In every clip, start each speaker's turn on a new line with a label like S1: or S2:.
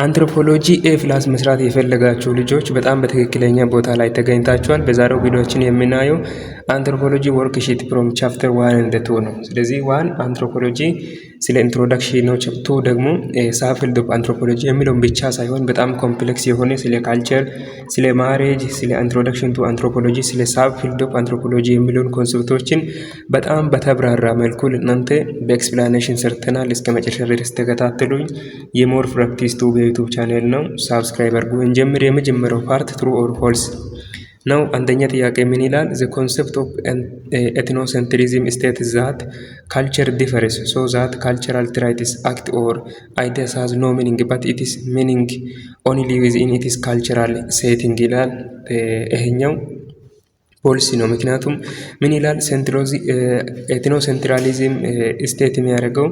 S1: አንትሮፖሎጂ ኤ+ መስራት የፈለጋችሁ ልጆች በጣም በትክክለኛ ቦታ ላይ ተገኝታችኋል። በዛሬው ቪዲዮችን የምናየው አንትሮፖሎጂ ወርክሺት ፍሮም ቻፕተር 1 and 2 ነው። ስለዚህ 1 አንትሮፖሎጂ ስለ ኢንትሮዳክሽን ነው። ቻፕተር 2 ደግሞ ሳብ ፊልድ ኦፍ አንትሮፖሎጂ የሚለውን ብቻ ሳይሆን በጣም ኮምፕሌክስ የሆነ ስለ ካልቸር፣ ስለ ማሬጅ፣ ስለ ኢንትሮዳክሽን ቱ አንትሮፖሎጂ፣ ስለ ሳብ ፊልድ ኦፍ አንትሮፖሎጂ የሚለውን ኮንሰፕቶችን በጣም በተብራራ መልኩ ለእናንተ በኤክስፕላኔሽን ሰርተናል። እስከ መጨረሻ ድረስ ተከታተሉኝ። የሞር ፕራክቲስ ቱ ዩቱብ ቻናል ነው። ሳብስክራይብ አድርጉ። እንጀምር። የመጀመሪያው ፓርት ትሩ ኦር ፎልስ ነው። አንደኛ ጥያቄ ምን ይላል? ዘ ኮንሰፕት ኦፍ ኤትኖሴንትሪዝም ስቴትስ ዛት ካልቸር ዲፈርስ ሶ ዛት ካልቸራል ትራይትስ አክት ኦር አይዲያስ ሃዝ ኖ ሚኒንግ ባት ኢትስ ሚኒንግ ኦንሊ ዊዝኢን ኢትስ ካልቸራል ሴቲንግ ይላል። ይሄኛው ፖሊሲ ነው። ምክንያቱም ምን ይላል? ኤትኖሴንትራሊዝም ስቴት የሚያደርገው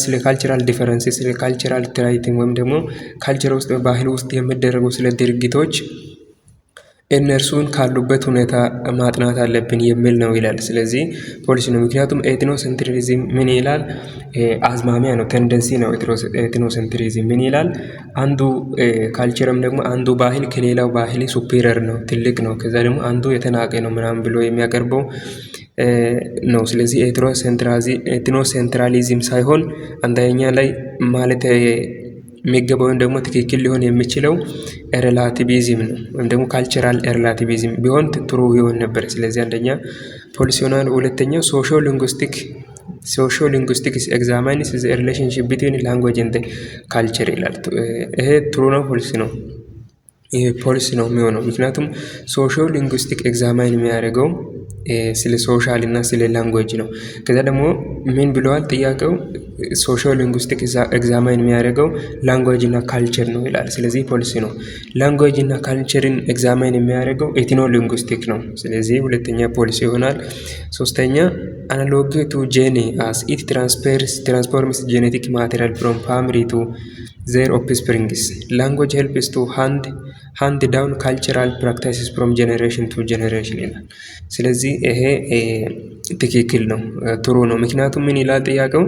S1: ስለ ካልቸራል ዲፈረንስ፣ ስለ ካልቸራል ትራይቲንግ ወይም ደግሞ ካልቸር ውስጥ ባህል ውስጥ የሚደረጉ ስለ ድርጊቶች እነርሱን ካሉበት ሁኔታ ማጥናት አለብን የሚል ነው ይላል። ስለዚህ ፖሊሲ ነው። ምክንያቱም ኤትኖሴንትሪዝም ምን ይላል? አዝማሚያ ነው፣ ቴንደንሲ ነው። ኤትኖሴንትሪዝም ምን ይላል? አንዱ ካልቸርም ደግሞ አንዱ ባህል ከሌላው ባህል ሱፔሪየር ነው፣ ትልቅ ነው፣ ከዛ ደግሞ አንዱ የተናቀ ነው ምናምን ብሎ የሚያቀርበው ነው። ስለዚህ ኤትኖሴንትራሊዝም ሳይሆን አንደኛ ላይ ማለት የሚገባውን ደግሞ ትክክል ሊሆን የሚችለው ሬላቲቪዝም ነው፣ ወይም ደግሞ ካልቸራል ሬላቲቪዝም ቢሆን ጥሩ ይሆን ነበር። ስለዚህ አንደኛ ፖሊሲ ሆናል። ሁለተኛው ሶሾ ሊንጉስቲክስ ኤግዛማይንስ ዘ ሪሌሽንሺፕ ቢትዊን ላንጉዌጅ ኤንድ ካልቸር ይላል። ይሄ ትሩ ነው፣ ፖሊሲ ነው። ይሄ ፖሊሲ ነው የሚሆነው። ምክንያቱም ሶሾ ሊንጉስቲክ ኤግዛማይን የሚያደርገው ስለ ሶሻል እና ስለ ላንጉዌጅ ነው። ከዛ ደግሞ ምን ብለዋል ጥያቄው? ሶሾ ሊንጉስቲክ ኤግዛማይን የሚያደርገው ላንጉዌጅ እና ካልቸር ነው ይላል። ስለዚህ ፖሊሲ ነው። ላንጉዌጅ እና ካልቸርን ኤግዛማይን የሚያደርገው ኤትኖ ሊንጉስቲክ ነው። ስለዚህ ሁለተኛ ፖሊሲ ይሆናል። ሶስተኛ አናሎግ ቱ ጄኒ አስ ኢት ትራንስፎርምስ ጄኔቲክ ማቴሪያል ፍሮም ፋሚሊ ቱ ዜር ኦፍስፕሪንግስ ላንጉዌጅ ሄልፕስ ቱ ሃንድ ዳውን ካልቸራል ፕራክቲስስ ፍሮም ጄኔሬሽን ቱ ጄኔሬሽን ይላል። ስለዚህ ይሄ ትክክል ነው፣ ጥሩ ነው። ምክንያቱም ምን ይላል ጥያቄው?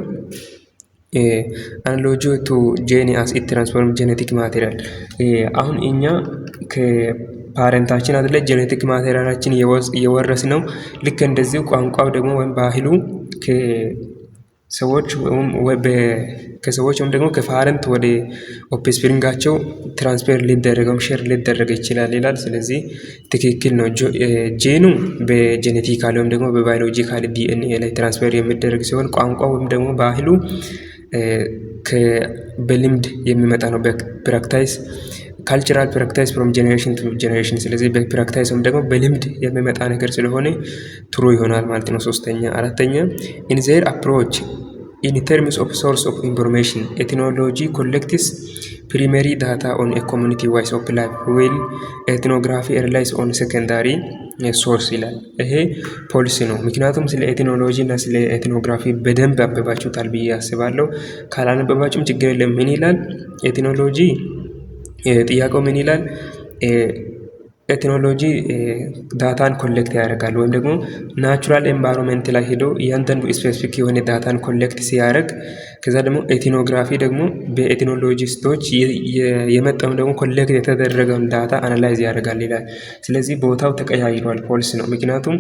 S1: አናሎጂ ቱ ጄኒ አስ ኢት ትራንስፎርም ጄኔቲክ ማቴሪያል። አሁን እኛ ከፓረንታችን አይደለ ጄኔቲክ ማቴሪያላችን የወረስ ነው። ልክ እንደዚሁ ቋንቋው ደግሞ ወይም ባህሉ ከሰዎች ወይም ደግሞ ከፓረንት ወደ ኦፍስፕሪንጋቸው ትራንስፈር ሊደረገው ሼር ሊደረግ ይችላል ይላል። ስለዚህ ትክክል ነው። ጄኑ በጄኔቲካል ወይም ደግሞ በባዮሎጂካል ዲኤንኤ ላይ ትራንስፈር የሚደረግ ሲሆን ቋንቋ ወይም ደግሞ ባህሉ በልምድ የሚመጣ ነው። በፕራክቲስ ካልቸራል ፕራክቲስ ፍሮም ጄኔሬሽን ቱ ጄኔሬሽን። ስለዚህ በፕራክቲስ ወይም ደግሞ በልምድ የሚመጣ ነገር ስለሆነ ትሩ ይሆናል ማለት ነው። ሶስተኛ። አራተኛ ኢን ዜር አፕሮች ኢን ተርምስ ኦፍ ሶርስ ኦፍ ኢንፎርሜሽን ኤትኖሎጂ ኮሌክትስ ፕሪመሪ ዳታ ኦን ኤ ኮሚኒቲ ዋይስ ኦፍ ላይፍ ዊል ኤትኖግራፊ ሪላይስ ኦን ሴኮንዳሪ ሶርስ ይላል። ይሄ ፖሊሲ ነው። ምክንያቱም ስለ ኤትኖሎጂ እና ስለ ኤትኖግራፊ በደንብ አንብባችሁታል ብዬ አስባለሁ። ካላነበባችሁም ችግር የለም። ምን ይላል ኤትኖሎጂ? ጥያቄው ምን ይላል? ኤትኖሎጂ ዳታን ኮሌክት ያደርጋል ወይም ደግሞ ናቹራል ኤንቫይሮንመንት ላይ ሄዶ እያንዳንዱ ስፔሲፊክ የሆነ ዳታን ኮሌክት ሲያደርግ፣ ከዛ ደግሞ ኤትኖግራፊ ደግሞ በኤትኖሎጂስቶች የመጣውን ደግሞ ኮሌክት የተደረገውን ዳታ አናላይዝ ያደርጋል ይላል። ስለዚህ ቦታው ተቀያይሯል፣ ፖሊሲ ነው። ምክንያቱም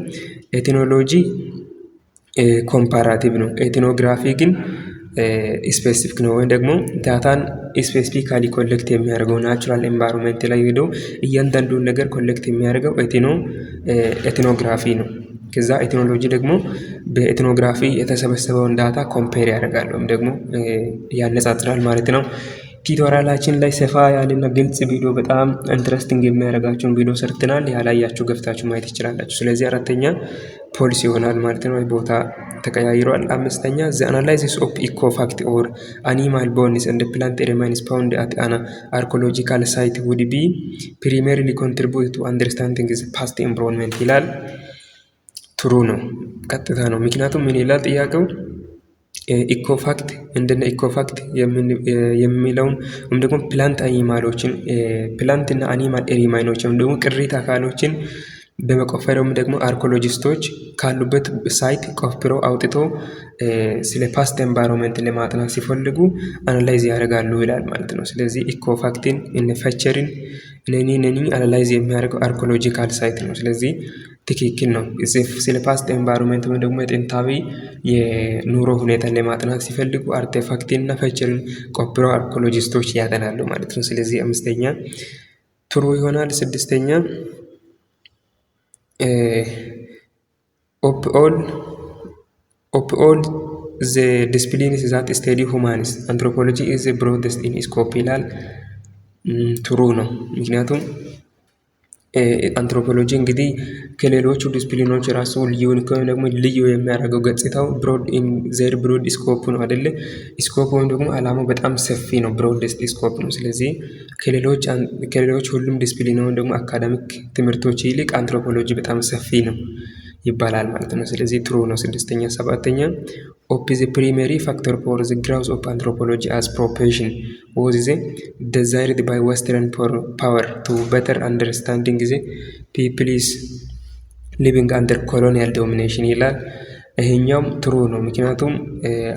S1: ኤትኖሎጂ ኮምፓራቲቭ ነው፣ ኤትኖግራፊ ግን ስፔሲፊክ ነው። ወይም ደግሞ ዳታን ስፔሲፊካሊ ኮሌክት የሚያደርገው ናቹራል ኤንቫይሮንመንት ላይ ሄዶ እያንዳንዱን ነገር ኮሌክት የሚያደርገው ኤትኖግራፊ ነው። ከዛ ኤትኖሎጂ ደግሞ በኤትኖግራፊ የተሰበሰበውን ዳታ ኮምፔር ያደርጋል ወይም ደግሞ ያነጻጽራል ማለት ነው። ቲቶሪያላችን ላይ ሰፋ ያለና ግልጽ ቪዲዮ በጣም ኢንትረስቲንግ የሚያደርጋችሁን ቪዲዮ ሰርተናል። ያላያችሁ ገብታችሁ ማየት ትችላላችሁ። ስለዚህ አራተኛ ፖሊሲ ይሆናል ማለት ነው። ቦታ ተቀያይሯል። አምስተኛ ዘ አናላይሲስ ኦፍ ኢኮፋክት ኦር አኒማል ቦንስ ኤንድ ፕላንት ሪማይንስ ፋውንድ አት አን አርኮሎጂካል ሳይት ውድ ቢ ፕሪመሪሊ ኮንትሪቢዩት ቱ አንደርስታንዲንግ ዘ ፓስት ኤንቫይሮንመንት ይላል። ትሩ ነው፣ ቀጥታ ነው። ምክንያቱም ምን ይላል ጥያቄው? ኢኮፋክት እንደነ ኢኮፋክት የሚለውን ወይም ደግሞ ፕላንት አኒማሎችን ፕላንት እና አኒማል ሪማይኖች ወይም ደግሞ ቅሪተ አካሎችን በመቆፈርም ደግሞ አርኮሎጂስቶች ካሉበት ሳይት ቆፍሮ አውጥቶ ስለ ፓስት ኤንቫይሮንመንት ለማጥናት ሲፈልጉ አናላይዝ ያደርጋሉ ይላል ማለት ነው። ስለዚህ ኢኮፋክትን ፈቸርን እነኚህ አናላይዝ የሚያደርገው አርኮሎጂካል ሳይት ነው። ስለዚህ ትክክል ነው። ስለ ፓስት ኤንቫይሮንመንት ወይም ደግሞ የጥንታዊ የኑሮ ሁኔታን ለማጥናት ሲፈልጉ አርቴፋክትን እና ፈቸርን ቆፍሮ አርኮሎጂስቶች ያጠናሉ ማለት ነው። ስለዚህ 5ኛ ትሩ ይሆናል። 6ኛ of all the disciplines that study humanities anthropology is the broadest in scope ይላል። ትሩ ነው። ምክንያቱም አንትሮፖሎጂ እንግዲህ ከሌሎቹ ዲስፕሊኖች ራሱ ልዩ የሚያደርገው ገጽታው ብሮድ ስኮፕ ነው አይደለ? ስኮፕ ወይም ደግሞ አላማው በጣም ሰፊ ነው። ብሮድስት ስኮፕ ነው። ስለዚህ ከሌሎች ሁሉም ዲስፕሊን ወይም ደግሞ አካዳሚክ ትምህርቶች ይልቅ አንትሮፖሎጂ በጣም ሰፊ ነው ይባላል ማለት ነው። ስለዚህ ትሩ ነው። 6ኛ 7ኛ ኦፕ ዘ ፕሪመሪ ፋክተር ፎር ዘ ግሮውዝ ኦፍ አንትሮፖሎጂ አስ ፕሮፌሽን was desired by Western power to better understanding the peoples living under colonial domination ይላል። ይሄኛውም ትሩ ነው። ምክንያቱም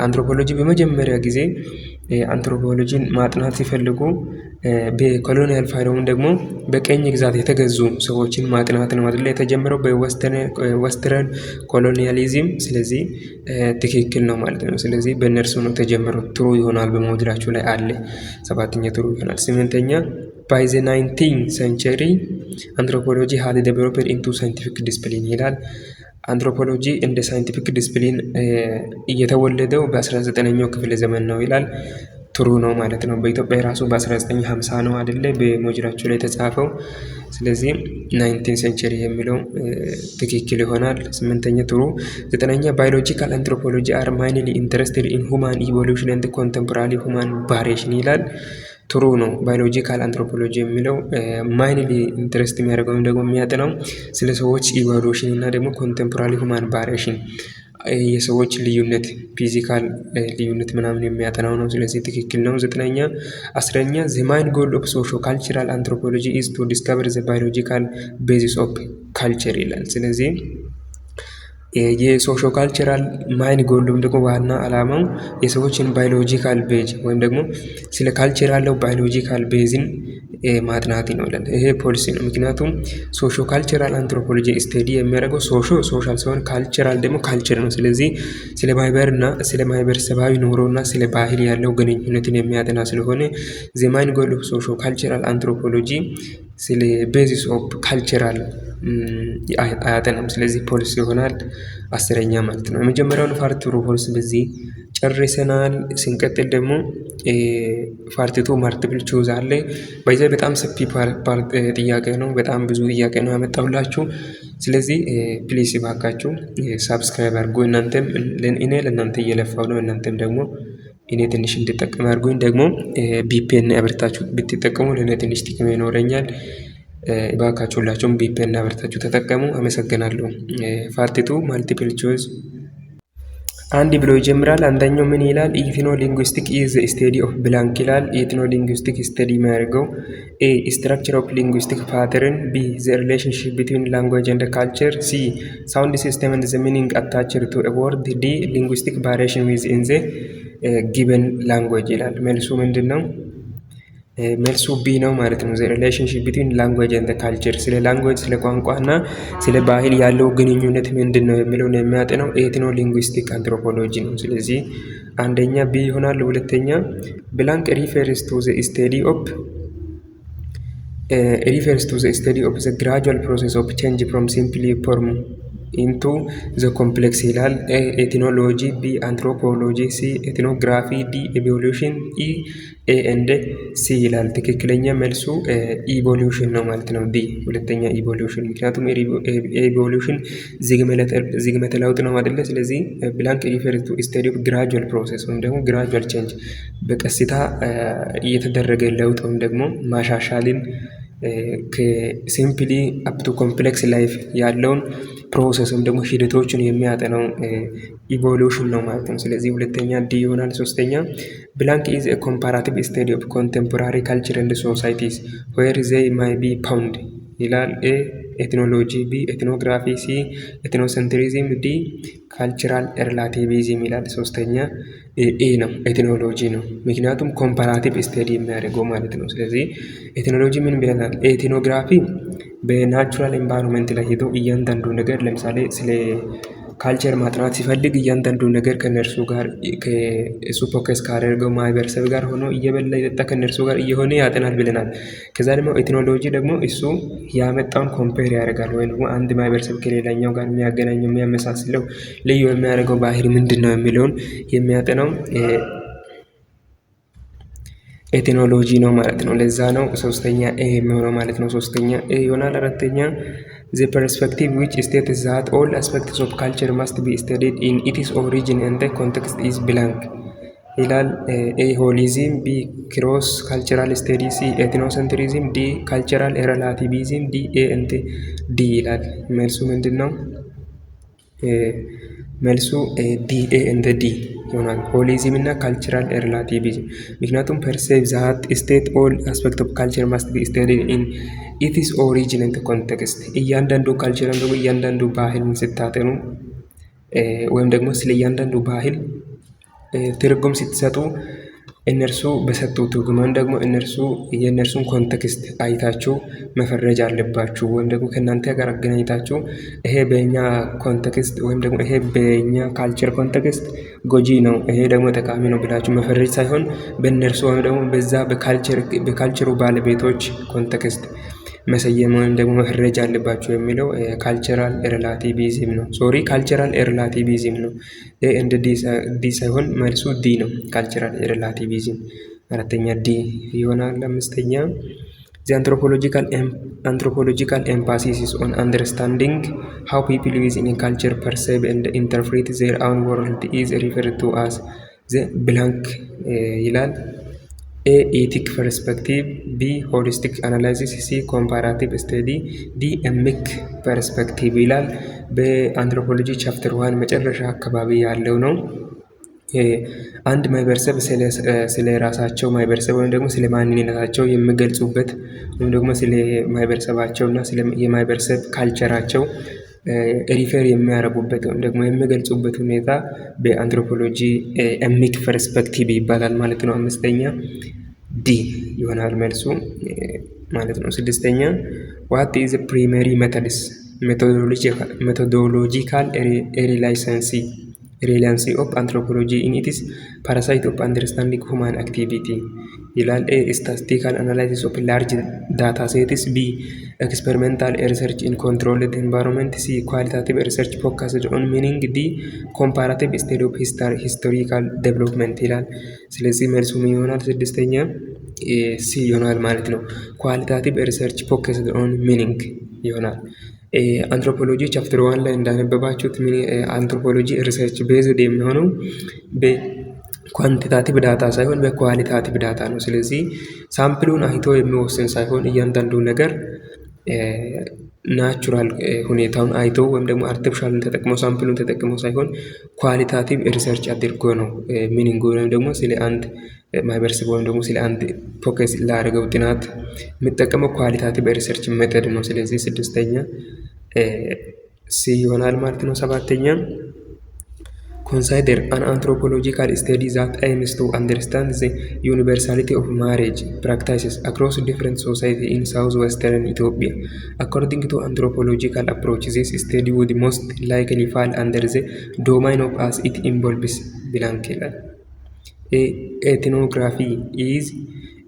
S1: አንትሮፖሎጂ በመጀመሪያ ጊዜ አንትሮፖሎጂን ማጥናት ሲፈልጉ በኮሎኒያል ፋይሮም ደግሞ በቀኝ ግዛት የተገዙ ሰዎችን ማጥናት ነው አይደል? የተጀመረው በዌስተርን ኮሎኒያሊዝም። ስለዚህ ትክክል ነው ማለት ነው። ስለዚህ በእነርሱ ነው ተጀመረው። ትሩ ይሆናል። በሞጁላችሁ ላይ አለ። 7ኛ ትሩ ይሆናል። 8ኛ by the 19th century anthropology had developed into scientific discipline ይላል። አንትሮፖሎጂ እንደ ሳይንቲፊክ ዲስፕሊን እየተወለደው በ19ኛው ክፍለ ዘመን ነው ይላል። ትሩ ነው ማለት ነው። በኢትዮጵያ የራሱ በ1950 ነው አይደለ? በሞጁላችሁ ላይ የተጻፈው። ስለዚህ 19 ሴንቸሪ የሚለው ትክክል ይሆናል። 8ኛ ትሩ። 9ኛ ባዮሎጂካል አንትሮፖሎጂ አር ማይንሊ ኢንተረስትድ ኢን ሁማን ኢቮሉሽን ኤንድ ኮንቴምፖራሪ ሁማን ቫሪዬሽን ይላል። ትሩ ነው። ባዮሎጂካል አንትሮፖሎጂ የሚለው ማይንሊ ኢንተረስት የሚያደርገው ደግሞ የሚያጠናው ስለ ሰዎች ኢቮሉሽን እና ደግሞ ኮንቴምፖራሪ ሁማን ቫሪዬሽን የሰዎች ልዩነት ፊዚካል ልዩነት ምናምን የሚያጠናው ነው። ስለዚህ ትክክል ነው። 9ኛ 10ኛ the main goal of socio-cultural anthropology is to discover the biological basis of culture ይላል። ስለዚህ የሶሾ ካልቸራል ማይን ጎሉም ደግሞ ዋና አላማው የሰዎችን ባዮሎጂካል ቤዝ ወይም ደግሞ ስለ ካልቸር ያለው ባዮሎጂካል ቤዝን ማጥናት ነው ይላል። ይሄ ፖሊሲ ነው። ምክንያቱም ሶሾ ካልቸራል አንትሮፖሎጂ ስቴዲ የሚያደርገው ሶሻል ሲሆን ካልቸራል ደግሞ ካልቸር ነው። ስለዚህ ስለ ማህበርና ስለ ማህበረሰባዊ ኑሮና ስለ ባህል ያለው ግንኙነትን የሚያጠና ስለሆነ ዘ ማይን ጎል ኦፍ ሶሾ ካልቸራል አንትሮፖሎጂ ስለ ቤዚስ ኦፍ ካልቸራል አያጠናም። ስለዚህ ፖሊሲ ይሆናል 10ኛ ማለት ነው። የመጀመሪያውን ፓርት ትሩ ፖሊሲ በዚህ ጨርሰናል። ስንቀጥል ደግሞ ፓርት 2 ማልቲፕል ቾይስ አለ። በዚህ በጣም ሰፊ ፓርት ጥያቄ ነው። በጣም ብዙ ጥያቄ ነው ያመጣሁላችሁ። ስለዚህ ፕሊስ ባካችሁ ሳብስክራይብ አድርጉ። እናንተም እኔ ለእናንተ እየለፋው ነው። እናንተም ደግሞ እኔ ትንሽ እንድጠቀም አድርጉኝ። ደግሞ ቪፒኤን አብርታችሁ ብትጠቀሙ ለእኔ ትንሽ ጥቅም ይኖረኛል። ባካችሁ ሁላችሁም ቪፒኤን አብርታችሁ ተጠቀሙ። አመሰግናለሁ። ፓርት 2 ማልቲፕል ቾይስ አንድ ብሎ ይጀምራል። አንደኛው ምን ይላል? ኢትኖ ሊንጉስቲክ ኢዝ ዘ ስቴዲ ኦፍ ብላንክ ይላል። ኢትኖ ሊንጉስቲክ ስተዲ የሚያደርገው ኤ ስትራክቸር ኦፍ ሊንጉስቲክ ፓተርን፣ ቢ ዘ ሪሌሽንሺፕ ቢትዊን ላንጉዌጅ ኤንድ ካልቸር፣ ሲ ሳውንድ ሲስተም ኤንድ ዘ ሚኒንግ አታችድ ቱ ኤ ወርድ፣ ዲ ሊንጉስቲክ ቫሪዬሽን ዊዝ ኢን ዘ ጊቨን ላንጉዌጅ ይላል። መልሱ ምንድን ነው? መልሱ ቢ ነው ማለት ነው። ዘ ሪሌሽንሺፕ ቢትዊን ላንጉዌጅ ኤንድ ካልቸር፣ ስለ ላንጉዌጅ ስለ ቋንቋ እና ስለ ባህል ያለው ግንኙነት ምንድን ነው የሚለውን የሚያጠናው ኤትኖ ሊንጉስቲክ አንትሮፖሎጂ ነው። ስለዚህ አንደኛ ቢ ይሆናል። ሁለተኛ ብላንክ ሪፈርስ ቱ ዘ ስተዲ ኦፍ ዘ ግራጁዋል ፕሮሰስ ኦፍ ቼንጅ ፍሮም ሲምፕሊ ፎርም ኢንቱ ዘ ኮምፕሌክስ ይላል። ኤትኖሎጂ፣ ቢ አንትሮፖሎጂ፣ ሲ ኤትኖግራፊ፣ ዲ ኢቮሉሽን፣ ኢ ኤ ኤንድ ሲ ይላል። ትክክለኛ መልሱ ኢቮሉሽን ነው ማለት ነው። ዲ ሁለተኛ ኢቮሉሽን። ምክንያቱም ኢቮሉሽን ዝግመተ ለውጥ ነው አይደለ? ስለዚህ ብላንክ ሪፈር ቱ ስተዲ ኦፍ ግራጁዋል ፕሮሰስ ወይም ደግሞ ግራጁዋል ቼንጅ በቀስታ እየተደረገ ለውጥ ወይም ደግሞ ማሻሻልን ከሲምፕሊ አፕ ቱ ኮምፕሌክስ ላይፍ ያለውን ፕሮሰስ ወይም ደግሞ ሂደቶችን የሚያጠናው ኢቮሉሽን ነው ማለት ነው። ስለዚህ ሁለተኛ ዲ ይሆናል። ሶስተኛ ብላንክ ኢዝ ኤ ኮምፓራቲቭ ስተዲ ኦፍ ኮንቴምፖራሪ ካልቸር ኤንድ ሶሳይቲስ ዌር ዜይ ማይ ቢ ፋውንድ ይላል። ኤ ኤትኖሎጂ፣ ቢ ኤትኖግራፊ፣ ሲ ኤትኖሴንትሪዝም፣ ዲ ካልቸራል ሪላቲቪዝም ይላል። ሶስተኛ ኤ ነው፣ ኤትኖሎጂ ነው። ምክንያቱም ኮምፓራቲቭ ስተዲ የሚያደርገው ማለት ነው። ስለዚህ ኤትኖሎጂ ምን ብለናል? ኤትኖግራፊ በናቹራል ኤንቫይሮንመንት ላይ ሄዶ እያንዳንዱ ነገር ለምሳሌ ስለ ካልቸር ማጥናት ሲፈልግ እያንዳንዱ ነገር ከነርሱ ጋር ከእሱ ፎከስ ካደረገው ማህበረሰብ ጋር ሆኖ እየበላ የጠጣ ከነርሱ ጋር እየሆነ ያጠናል ብለናል። ከዛ ደግሞ ኤትኖሎጂ ደግሞ እሱ ያመጣውን ኮምፔር ያደርጋል ወይም ደግሞ አንድ ማህበረሰብ ከሌላኛው ጋር የሚያገናኘው የሚያመሳስለው ልዩ የሚያደርገው ባህሪ ምንድን ነው የሚለውን የሚያጠናው ኤትኖሎጂ ነው ማለት ነው። ለዛ ነው ሶስተኛ ኤ የሚሆነው ማለት ነው። ሶስተኛ ኤ ይሆናል። አራተኛ the perspective which states that all aspects of culture must be studied in its origin and the context is blank ይላል። ኤ ሆሊዝም፣ ቢ ክሮስ ካልቸራል ስቴዲ፣ ሲ ኤትኖሴንትሪዝም፣ ዲ ካልቸራል ሪላቲቪዝም፣ ዲ ኤ እንት ዲ ይላል። መልሱ ምንድን ነው? መልሱ ዲ ኤ እንደ ዲ ይሆናል። ሆሊዝም እና ካልቸራል ሪላቲቪዝም ምክንያቱም ፐርሴቭ ዛት ስቴት ኦል አስፔክት ኦፍ ካልቸር ማስት ቢ ስተዲድ ኢን ኢትስ ኦሪጂን ኤንድ ኮንቴክስት። እያንዳንዱ ካልቸር ደግሞ እያንዳንዱ ባህልን ስታጠኑ ወይም ደግሞ ስለ እያንዳንዱ ባህል ትርጉም ስትሰጡ እነርሱ በሰጡት ትርጉም ደግሞ እነርሱ የእነርሱን ኮንቴክስት አይታችሁ መፈረጅ አለባችሁ። ወይም ደግሞ ከእናንተ ጋር አገናኝታችሁ ይሄ በእኛ ኮንቴክስት ወይም ደግሞ ይሄ በእኛ ካልቸር ኮንቴክስት ጎጂ ነው፣ ይሄ ደግሞ ጠቃሚ ነው ብላችሁ መፈረጅ ሳይሆን በእነርሱ ወይም ደግሞ በዛ በካልቸሩ ባለቤቶች ኮንቴክስት መሰየም ወይም ደግሞ መፈረጅ አለባችሁ የሚለው ካልቸራል ሪላቲቪዝም ነው። ሶሪ ካልቸራል ሪላቲቪዝም ነው። ኤ እንደ ዲ ሳይሆን መልሱ ዲ ነው፣ ካልቸራል ሪላቲቪዝም። አራተኛ ዲ ይሆናል። አምስተኛ the anthropological emphasis on understanding how people within a culture perceive and interpret their own world is referred to as the blank ይላል። ኤ ኤቲክ ፐርስፔክቲቭ፣ ቢ ሆሊስቲክ አናላይሲስ፣ ሲ ኮምፓራቲቭ ስተዲ፣ ዲ ኤሚክ ፐርስፔክቲቭ ይላል። በአንትሮፖሎጂ ቻፕተር 1 መጨረሻ አካባቢ ያለው ነው። አንድ ማህበረሰብ ስለ ራሳቸው ማህበረሰብ ወይም ደግሞ ስለ ማንነታቸው የሚገልጹበት ወይም ደግሞ ስለ ማህበረሰባቸውና ስለ የማህበረሰብ ካልቸራቸው ሪፌር የሚያደርጉበት ወይም ደግሞ የሚገልጹበት ሁኔታ በአንትሮፖሎጂ ኤሚክ ፐርስፔክቲቭ ይባላል ማለት ነው። አምስተኛ ዲ ይሆናል መልሱ ማለት ነው። ስድስተኛ ዋት ኢዝ ፕሪመሪ ሜተድስ ሜቶዶሎጂካል ሪላንሲ ኦፍ አንትሮፖሎጂ ኢን ኢትስ ፓራሳይት ኦፍ አንደርስታንዲንግ ሁማን አክቲቪቲ ይላል። ኤ ስታቲስቲካል አናላይሲስ ኦፍ ላርጅ ዳታ ሴትስ፣ ቢ ኤክስፐሪሜንታል ሪሰርች ኢን ኮንትሮልድ ኤንቫይሮንመንት፣ ሲ ኳሊታቲቭ ሪሰርች ፎከስድ ኦን ሚኒንግ፣ ዲ ኮምፓራቲቭ ስተዲ ኦፍ ሂስቶሪካል ዴቨሎፕመንት ይላል። ስለዚህ መልሱ ምን ይሆናል? ስድስተኛ ሲ ይሆናል ማለት ነው። ኳሊታቲቭ ሪሰርች ፎከስድ ኦን ሚኒንግ ይሆናል። አንትሮፖሎጂ ቻፕተር 1 ላይ እንዳነበባችሁት አንትሮፖሎጂ ሪሰርች ቤዝድ የሚሆነው በኳንቲታቲቭ ዳታ ሳይሆን በኳሊታቲቭ ዳታ ነው። ስለዚህ ሳምፕሉን አይቶ የሚወስን ሳይሆን እያንዳንዱ ነገር ናቹራል ሁኔታውን አይቶ ወይም ደግሞ አርቲፊሻልን ተጠቅሞ ሳምፕሉን ተጠቅሞ ሳይሆን ኳሊታቲቭ ሪሰርች አድርጎ ነው ሚኒንግ ወይም ደግሞ ስለ አንድ ማህበረሰብ ወይም ደግሞ ስለ አንድ ፎከስ ላደረገው ጥናት የሚጠቀመው ኳሊታቲቭ ሪሰርች ሜተድ ነው። ስለዚህ ስድስተኛ ሲ ይሆናል ማለት ነው። ሰባተኛ consider an anthropological study that aims to understand the universality of marriage practices across different societies in southwestern Ethiopia. According to anthropological approach, this study would most likely fall under the domain of as it involves blank. Ethnography is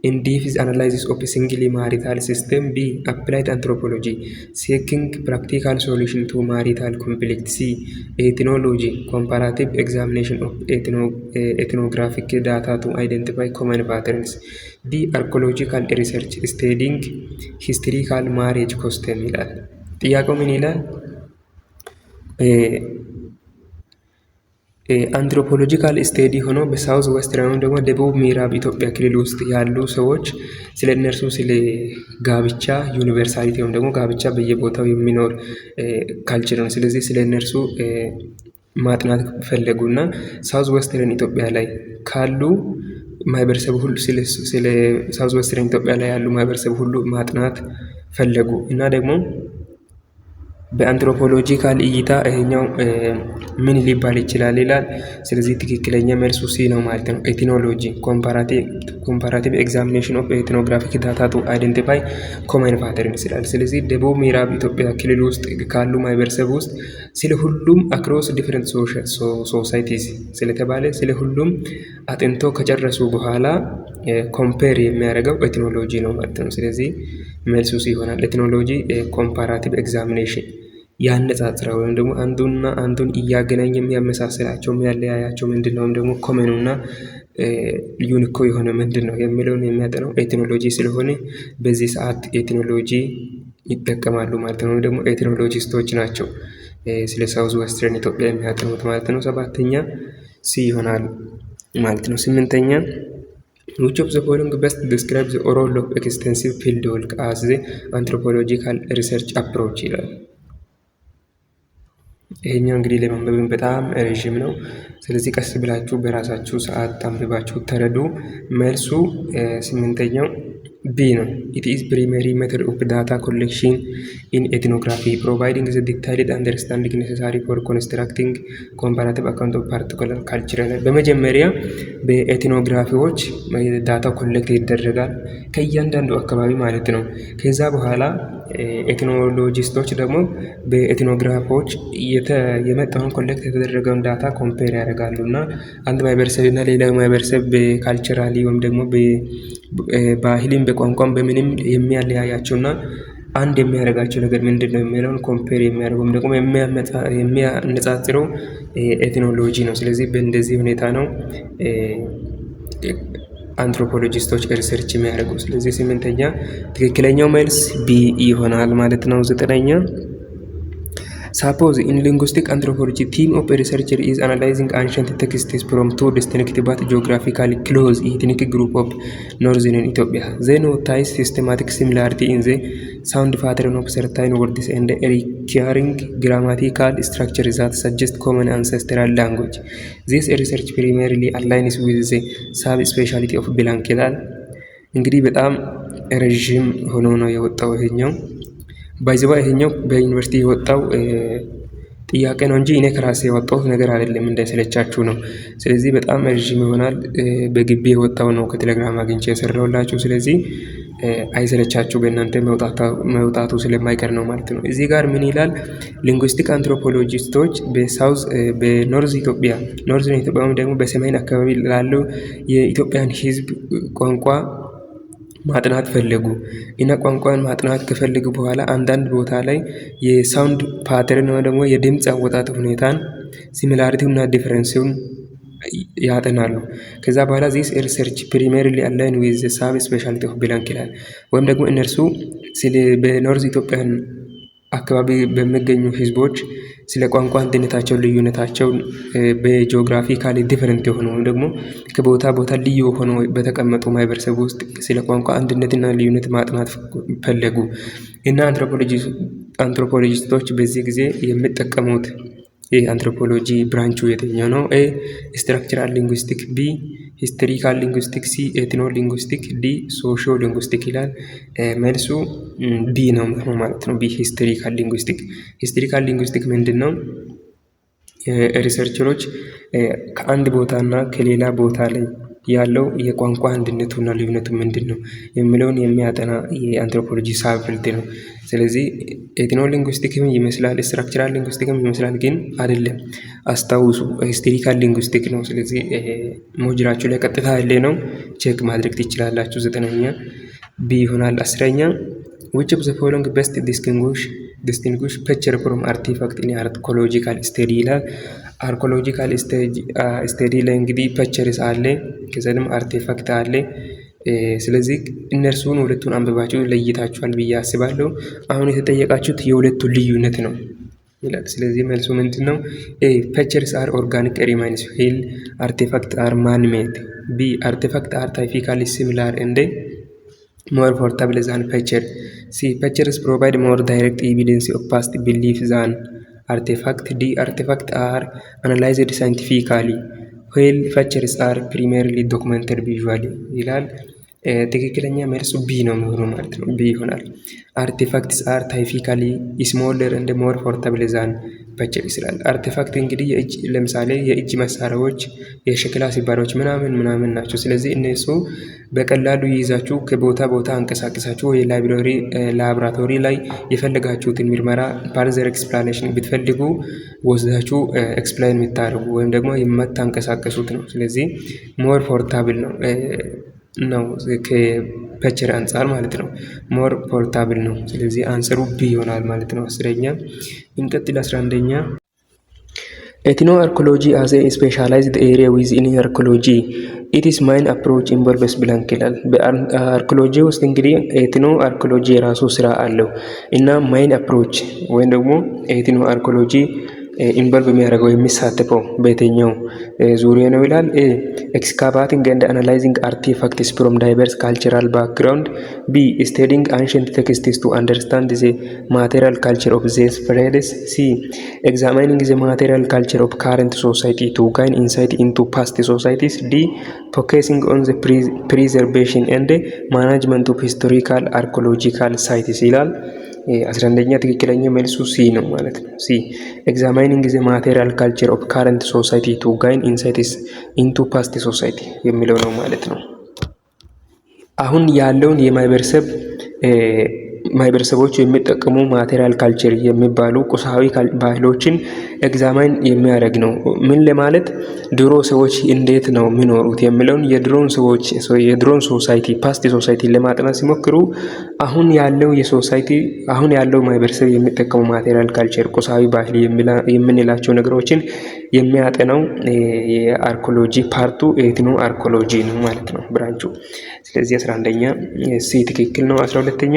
S1: in-depth analysis of a single marital system. B. Applied anthropology, seeking practical solution to marital conflict. C. Ethnology, comparative examination of ethnographic data to identify common patterns. D. Archaeological research, studying historical marriage custom ይላል። ጥያቄው ምን ይላል? አንትሮፖሎጂካል ስቴዲ ሆኖ በሳውዝ ዌስተርን ደግሞ ደቡብ ምዕራብ ኢትዮጵያ ክልል ውስጥ ያሉ ሰዎች ስለ እነርሱ ስለ ጋብቻ ዩኒቨርሳሊቲ ወይም ደግሞ ጋብቻ በየቦታው የሚኖር ካልቸር ነው። ስለዚህ ስለ እነርሱ ማጥናት ፈለጉና ሳውዝ ዌስተርን ኢትዮጵያ ላይ ካሉ ማህበረሰብ ሁሉ ስለ ሳውዝ ዌስተርን ኢትዮጵያ ላይ ያሉ ማህበረሰብ ሁሉ ማጥናት ፈለጉ እና ደግሞ በአንትሮፖሎጂካል እይታ ይሄኛው ምን ሊባል ይችላል ይላል። ስለዚህ ትክክለኛ መልሱ ሲ ነው ማለት ነው። ኤትኖሎጂ ኮምፓራቲቭ ኤግዛሚኔሽን ኦፍ ኤትኖግራፊክ ዳታ ቱ አይደንቲፋይ ኮመን ፓተርንስ ይላል። ስለዚህ ደቡብ ምዕራብ ኢትዮጵያ ክልል ውስጥ ካሉ ማህበረሰብ ውስጥ ስለ ሁሉም አክሮስ ዲፈረንት ሶሳይቲስ ስለተባለ ስለ ሁሉም አጥንቶ ከጨረሱ በኋላ ኮምፔር የሚያደርገው ኤትኖሎጂ ነው ማለት ነው። ስለዚህ መልሱ ሲ ይሆናል። ኤትኖሎጂ ኮምፓራቲቭ ኤግዛሚኔሽን ያነጻጽራል ወይም ደግሞ አንዱና አንዱን እያገናኘ የሚያመሳስላቸው የሚያለያያቸው ምንድን ነው ወይም ደግሞ ኮመኑና ዩኒኮ የሆነ ምንድን ነው የሚለውን የሚያጠናው ኤትኖሎጂ ስለሆነ በዚህ ሰዓት ኤትኖሎጂ ይጠቀማሉ ማለት ነው። ወይም ደግሞ ኤትኖሎጂስቶች ናቸው ስለ ሳውዝ ዌስተርን ኢትዮጵያ የሚያጠኑት ማለት ነው። ሰባተኛ ሲ ይሆናል ማለት ነው። ስምንተኛ which of the following best describes the role of extensive field work as the anthropological research approach ይላል። ይሄኛው እንግዲህ ለማንበብ በጣም ረዥም ነው። ስለዚህ ቀስ ብላችሁ በራሳችሁ ሰዓት አንብባችሁ ተረዱ። መልሱ ስምንተኛው ቢ ነው። it is primary method of data collection in ethnography providing the detailed understanding necessary for constructing comparative account of particular culture። በመጀመሪያ በኤትኖግራፊዎች ዳታ ኮሌክት ይደረጋል ከእያንዳንዱ አካባቢ ማለት ነው። ከዛ በኋላ ኤትኖሎጂስቶች ደግሞ በኤትኖግራፎች የመጣውን ኮሌክት የተደረገውን ዳታ ኮምፔር ያደርጋሉ እና አንድ ማህበረሰብ እና ሌላ ማህበረሰብ በካልቸራሊ ወይም ደግሞ በባህልም በቋንቋም በምንም የሚያለያያቸውና አንድ የሚያደርጋቸው ነገር ምንድን ነው የሚለውን ኮምፔር የሚያደርጉም ደግሞ የሚያነጻጽረው ኤትኖሎጂ ነው። ስለዚህ በእንደዚህ ሁኔታ ነው አንትሮፖሎጂስቶች ሪሰርች የሚያደርጉ። ስለዚህ ስምንተኛ ትክክለኛው መልስ ቢ ይሆናል ማለት ነው። ዘጠነኛ Suppose in linguistic anthropology, team of a researcher is analyzing ancient texts from two distinct but geographically close ethnic group of northern Ethiopia. They notice systematic similarity in the sound pattern of certain words and recurring grammatical structures that suggest common ancestral language. This research primarily aligns with the subspecialty of blank ይላል። እንግዲህ በጣም ረዥም ሆኖ ነው የወጣው ይሄኛው ባይዘባ ይሄኛው በዩኒቨርሲቲ የወጣው ጥያቄ ነው እንጂ እኔ ከራሴ የወጣው ነገር አይደለም፣ እንዳይሰለቻችሁ ነው። ስለዚህ በጣም ረዥም ይሆናል። በግቢ የወጣው ነው ከቴሌግራም አግኝቼ የሰራሁላችሁ። ስለዚህ አይሰለቻችሁ በእናንተ መውጣቱ ስለማይቀር ነው ማለት ነው። እዚህ ጋር ምን ይላል? ሊንጉስቲክ አንትሮፖሎጂስቶች በኖርዝ ኢትዮጵያ ወይም ደግሞ በሰሜን አካባቢ ላለው የኢትዮጵያን ሕዝብ ቋንቋ ማጥናት ፈለጉ እና ቋንቋን ማጥናት ከፈለጉ በኋላ አንዳንድ ቦታ ላይ የሳውንድ ፓተርን ወይ ደግሞ የድምጽ አወጣጥ ሁኔታን ሲሚላሪቲውና ዲፈረንሱን ያጠናሉ። ከዛ በኋላ this research primarily align with the subspecialty of blank ይላል። ወይም ደግሞ እነርሱ በኖርዝ ኢትዮጵያን አካባቢ በሚገኙ ህዝቦች ስለ ቋንቋ አንድነታቸው ልዩነታቸው በጂኦግራፊካሊ ዲፈረንት የሆኑ ወይም ደግሞ ከቦታ ቦታ ልዩ ሆኖ በተቀመጡ ማህበረሰብ ውስጥ ስለ ቋንቋ አንድነትና ልዩነት ማጥናት ፈለጉ እና አንትሮፖሎጂስቶች በዚህ ጊዜ የሚጠቀሙት የአንትሮፖሎጂ ብራንቹ የትኛው ነው? ኤ ስትራክቸራል ሊንጉስቲክ፣ ቢ ሂስቶሪካል ሊንጉስቲክ፣ ሲ ኤትኖ ሊንጉስቲክ፣ ዲ ሶሺዮ ሊንጉስቲክ ይላል። መልሱ ቢ ነው ማለት ነው። ቢ ሂስቶሪካል ሊንጉስቲክ። ሂስቶሪካል ሊንጉስቲክ ምንድን ነው? ሪሰርቸሮች ከአንድ ቦታና ከሌላ ቦታ ላይ ያለው የቋንቋ አንድነቱና ልዩነቱ ምንድን ነው የሚለውን የሚያጠና የአንትሮፖሎጂ ሳብፊልድ ነው። ስለዚህ ኤትኖ ሊንጉስቲክም ይመስላል፣ ስትራክቸራል ሊንጉስቲክም ይመስላል፣ ግን አይደለም። አስታውሱ ሂስቶሪካል ሊንጉስቲክ ነው። ስለዚህ ሞጁላችሁ ላይ ቀጥታ ያለ ነው፣ ቼክ ማድረግ ትችላላችሁ። ዘጠነኛ ቢ ይሆናል። አስረኛ which of the following best distinguish picture from artifact in archaeological study ይላል። አርኪኦሎጂካል ስቴዲ ላይ እንግዲህ ፒክቸርስ አለ፣ ከዛ ደግሞ አርቲፋክት አለ። ስለዚህ እነርሱን ሁለቱን አንብባችሁ ለይታችኋል ብዬ አስባለሁ። አሁን የተጠየቃችሁት የሁለቱ ልዩነት ነው ይላል። ስለዚህ መልሱ ምንድን ነው? ኤ ፒክቸርስ አር ኦርጋኒክ ሪማይንስ ሂል አርቲፋክት አር ማን ሜድ፣ ቢ አርቲፋክት አር ታይፒካሊ ሲሚላር እንደ more portable than picture, C pictures provide more direct evidence of past belief than artifact, D artifacts are analyzed scientifically while pictures are primarily documented visually ይላል። ትክክለኛ መልሱ ቢ ነው የሚሆነው ማለት ነው። ቢ ይሆናል። አርቲፋክትስ አር ታይፒካሊ ስሞለር እንደ ሞር ፖርታብል ዛን ፐቸር ይስላል። አርቲፋክት እንግዲህ የእጅ ለምሳሌ የእጅ መሳሪያዎች፣ የሸክላ ሲባሮች ምናምን ናቸው። ስለዚህ እነሱ በቀላሉ ይይዛችሁ ከቦታ ቦታ አንቀሳቀሳችሁ ወይ ላብራቶሪ ላይ የፈለጋችሁትን ምርመራ ፋርዘር ኤክስፕላኔሽን ብትፈልጉ ወስዳችሁ ኤክስፕላይን የምታደርጉ ወይም ደግሞ የምታንቀሳቀሱት ነው። ስለዚህ ሞር ፖርታብል ነው ከፐቸር አንጻር ማለት ነው። ሞር ፖርታብል ነው። ስለዚህ አንሰሩ ቢ ይሆናል ማለት ነው። 10ኛ እንቀጥል። 11ኛ ኤትኖ አርኮሎጂ አዝ ኤ ስፔሻላይዝድ ኤሪያ ዊዝኢን አርኮሎጂ ኢትስ ማይን አፕሮች ኢንቮልቭስ ብላንክ ይላል። በአርኮሎጂ ውስጥ እንግዲህ ኤትኖ አርኮሎጂ የራሱ ስራ አለው እና ማይን አፕሮች ወይም ደግሞ ኤትኖ አርኮሎጂ ኢንቮልቭ የሚያደርገው የሚሳተፈው በየትኛው ዙሪያ ነው ይላል። ኤክስካቫቲንግ ኤንድ አናላይዚንግ አርቲፋክትስ ፍሮም ዳይቨርስ ካልቸራል ባክግራውንድ። ቢ ስቴዲንግ አንሸንት ቴክስትስ ቱ አንደርስታንድ ዘ ማቴሪያል ካልቸር ኦፍ ዘ ስፕሬድስ። ሲ ኤግዛማይኒንግ ዘ ማቴሪያል ካልቸር ኦፍ ካረንት ሶሳይቲ ቱ ጋይን ኢንሳይት ኢንቱ ፓስት ሶሳይቲስ። ዲ ፎከሲንግ ኦን ዘ ፕሪዘርቬሽን ኤንድ ማናጅመንት ኦፍ ሂስቶሪካል አርኮሎጂካል ሳይትስ ይላል። 11ኛ ትክክለኛ መልሱ ሲ ነው ማለት ነው። ሲ ኤግዛማይኒንግ ዘ ማቴሪያል ካልቸር ኦፍ ካረንት ሶሳይቲ ቱ ጋይን ኢንሳይትስ ኢንቱ ፓስት ሶሳይቲ የሚለው ነው ማለት ነው። አሁን ያለውን ማህበረሰቦች የሚጠቀሙ ማቴሪያል ካልቸር የሚባሉ ቁሳዊ ባህሎችን ኤግዛማይን የሚያደርግ ነው። ምን ለማለት ድሮ ሰዎች እንዴት ነው የሚኖሩት የሚለውን የድሮን ሶሳይቲ ፓስት ሶሳይቲ ለማጥናት ሲሞክሩ አሁን ያለው ማህበረሰብ የሚጠቀሙ ማቴሪያል ካልቸር ቁሳዊ ባህል የምንላቸው ነገሮችን የሚያጠናው የአርኮሎጂ ፓርቱ ኤትኖ አርኮሎጂ ነው ማለት ነው ብራንቹ። ስለዚህ 11ኛ ሲ ትክክል ነው። 12ኛ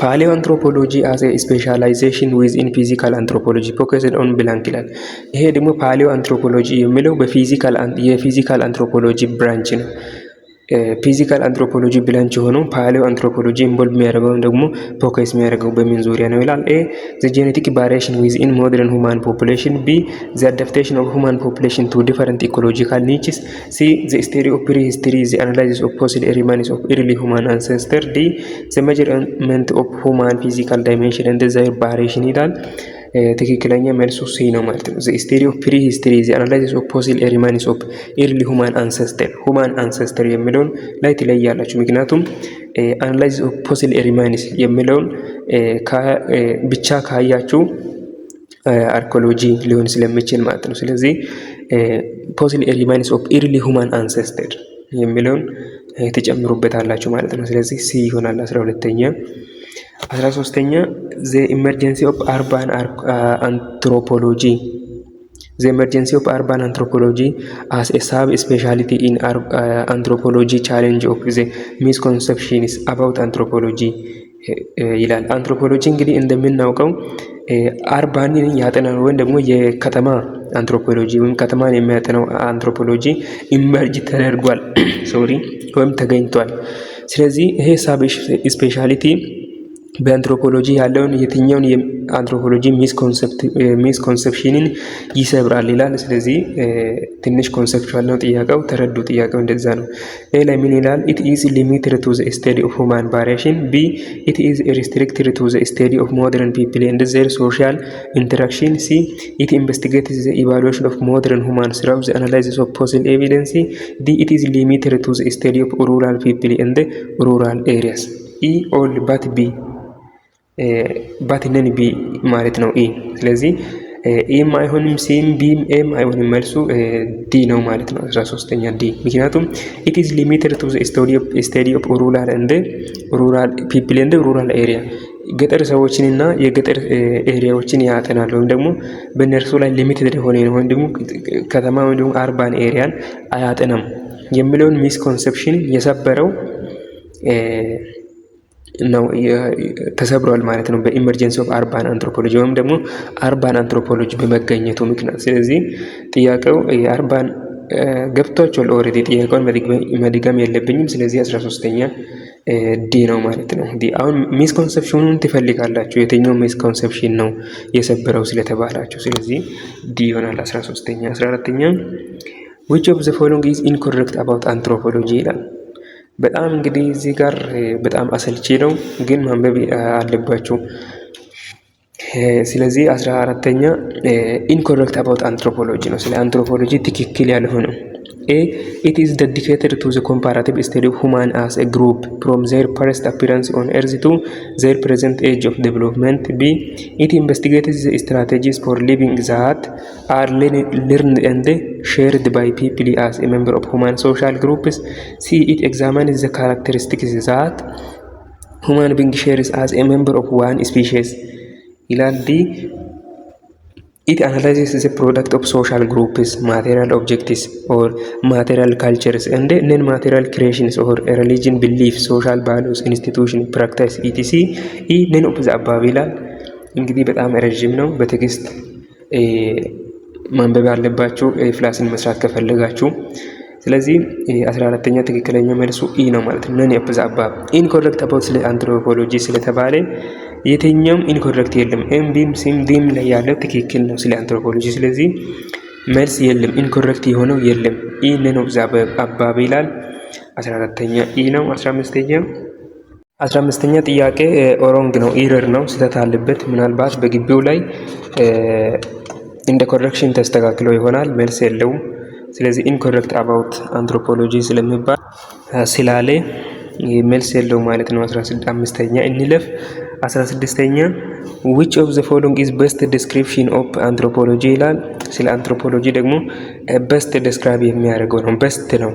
S1: ፓሊዮ አንትሮፖሎጂ አዝ ኤ ስፔሻላይዜሽን ዊዝኢን ፊዚካል አንትሮፖሎጂ ፎከስድ ኦን ብላንክ ይላል። ይሄ ደግሞ ፓሊዮ አንትሮፖሎጂ የሚለው የፊዚካል አንትሮፖሎጂ ብራንች ነው። ፊዚካል አንትሮፖሎጂ ብላንች የሆነው ፓሊዮ አንትሮፖሎጂ ኢንቮልቭ የሚያደርገው ደግሞ ፎከስ የሚያደርገው በምን ዙሪያ ነው ይላል። ኤ ዘ ጄኔቲክ ቫሪዬሽን ዊዝኢን ሞደርን ሁማን ፖፑሌሽን። ቢ ዘ አዳፕቴሽን ኦፍ ሁማን ፖፑሌሽን ቱ ዲፈረንት ኢኮሎጂካል ኒችስ። ሲ ዘ ስቴዲ ኦፍ ፕሪ ሂስትሪ ዘ አናላይሲስ ኦፍ ፎሲል ሪማንስ ኦፍ ኤርሊ ሁማን አንሰስተር። ዲ ዘ ሜጀርመንት ኦፍ ሁማን ፊዚካል ዳይሜንሽን ኤንድ ዘ ቫሪዬሽን ይላል። ትክክለኛ መልሱ ሲ ነው ማለት ነው። ዘ ስቴዲ ኦፍ ፕሪ ሂስትሪ ዘ አናላይሲስ ኦፍ ፎሲል ሪማንስ ኦፍ ኤርሊ ሁማን አንሰስተር የሚለውን ላይ ትለያላችሁ። ምክንያቱም አናላይሲስ ኦፍ ፎሲል ሪማንስ የሚለውን ብቻ ካያችሁ አርኮሎጂ ሊሆን ስለሚችል ማለት ነው። ስለዚህ ፎሲል ሪማንስ ኦፍ ኤርሊ ሁማን አንሰስተር የሚለውን ትጨምሩበታላችሁ ማለት ነው። ስለዚህ ሲ ይሆናል 12ኛ። 13ኛ ዘ ኢመርጀንሲ ኦፍ አርባን አንትሮፖሎጂ ዘ ኢመርጀንሲ ኦፍ አርባን አንትሮፖሎጂ አስ ኤ ሳብ ስፔሻሊቲ ኢን አንትሮፖሎጂ ቻሌንጅ ኦፍ ዘ ሚስኮንሰፕሽንስ አባውት አንትሮፖሎጂ ይላል። አንትሮፖሎጂ እንግዲህ እንደምናውቀው አርባንን ያጠናል ወይም ደግሞ የከተማ አንትሮፖሎጂ ወይም ከተማን የሚያጠናው አንትሮፖሎጂ ኢመርጅ ተደርጓል ወይም ተገኝቷል። ስለዚህ ይሄ ሳብ ስፔሻሊቲ በአንትሮፖሎጂ ያለውን የትኛውን የአንትሮፖሎጂ ሚስኮንሰፕሽንን ይሰብራል ይላል። ስለዚህ ትንሽ ኮንሰፕቹዋል ነው ጥያቄው፣ ተረዱ። ጥያቄው እንደዛ ነው። ኤ ላይ ምን ይላል? ኢት ኢዝ ሊሚትድ ቱ ዘ ስቴዲ ኦፍ ሁማን ቫሪዬሽን። ቢ ኢት ኢዝ ሪስትሪክትድ ቱ ዘ ስቴዲ ኦፍ ሞደርን ፒፕል ኤንድ ዘር ሶሻል ኢንተራክሽን። ሲ ኢት ኢንቨስቲጌትስ ዘ ኢቫሉዌሽን ኦፍ ሞደርን ሁማን ስራው ዘ አናላይሲስ ኦፍ ፎሲል ኤቪደንስ። ዲ ኢት ኢዝ ሊሚትድ ቱ ዘ ስቴዲ ኦፍ ሩራል ፒፕል ኤንድ ሩራል ኤሪያስ። ኢ ኦል ባት ቢ ባትነን ቢ ማለት ነው ኢ። ስለዚህ ኤም አይሆንም፣ ሲም ቢም ኤም አይሆንም። መልሱ ዲ ነው ማለት ነው። 13ኛ ዲ። ምክንያቱም ኢት ኢዝ ሊሚትድ ቱ ዘ ስቴዲ ኦፍ ሩራል ፒፕል ኤንድ ሩራል ኤሪያ ገጠር ሰዎችንና የገጠር ኤሪያዎችን ያጠናል ወይም ደግሞ በእነርሱ ላይ ሊሚትድ የሆነ ነው ወይም ደግሞ ከተማ ወይም ደግሞ አርባን ኤሪያን አያጠናም የሚለውን ሚስኮንሰፕሽን የሰበረው ነው ተሰብሯል ማለት ነው በኢመርጀንሲ ኦፍ አርባን አንትሮፖሎጂ ወይም ደግሞ አርባን አንትሮፖሎጂ በመገኘቱ ምክንያት። ስለዚህ ጥያቄው የአርባን ገብቷቸዋል ኦልሬዲ፣ ጥያቄውን መድገም የለብኝም። ስለዚህ 13ኛ ዲ ነው ማለት ነው። ዲ አሁን ሚስኮንሰፕሽኑን ትፈልጋላችሁ፣ የትኛው ሚስኮንሰፕሽን ነው የሰበረው ስለተባላችሁ፣ ስለዚህ ዲ ይሆናል 13ኛ። 14ኛ which of the following is incorrect about anthropology ይላል። በጣም እንግዲህ እዚህ ጋር በጣም አሰልቺ ነው፣ ግን ማንበብ አለባችሁ። ስለዚህ 14ኛ ኢንኮሬክት አባውት አንትሮፖሎጂ ነው። ስለ አንትሮፖሎጂ ትክክል ያልሆነው it is dedicated to the comparative study of human as a group from their first appearance on earth to their present age of development. B, it investigates the strategies for living that are learned and shared by people as a member of human social groups. C, it examines the characteristics that human being shares as a member of one species. ይላል። ዲ it analyzes the product of social groups, material objectives or material cultures and non-material creations or religion, belief, social values, institution, practice etc. ይህ none of the above ይላል። እንግዲህ በጣም ረጅም ነው። በትዕግስት ማንበብ ያለባችሁ ፍላስን መስራት ከፈለጋችሁ። ስለዚህ 14ኛ ትክክለኛ መልሱ ኢ ነው ማለት ነው። none of the above incorrect about ስለ አንትሮፖሎጂ ስለተባለ የትኛውም ኢንኮሬክት የለም። ኤም ቢም ሲም ዲም ላይ ያለው ትክክል ነው ስለ አንትሮፖሎጂ። ስለዚህ መልስ የለም፣ ኢንኮሬክት የሆነው የለም። ኢ ነን ኦፍ ዘ አባብ ይላል። 14ኛ ኢ ነው። 15ኛ ጥያቄ ኦሮንግ ነው፣ ኢረር ነው፣ ስህተት አለበት። ምናልባት በግቢው ላይ እንደ ኮሬክሽን ተስተካክሎ ይሆናል። መልስ የለውም። ስለዚህ ኢንኮሬክት አባውት አንትሮፖሎጂ ስለሚባል ስላለ መልስ የለው ማለት ነው። 15ኛ እንለፍ። 16ኛ which of the following is best description of anthropology ይላል። ስለ አንትሮፖሎጂ ደግሞ በስት ዲስክራይብ የሚያደርገው ነው። በስት ነው፣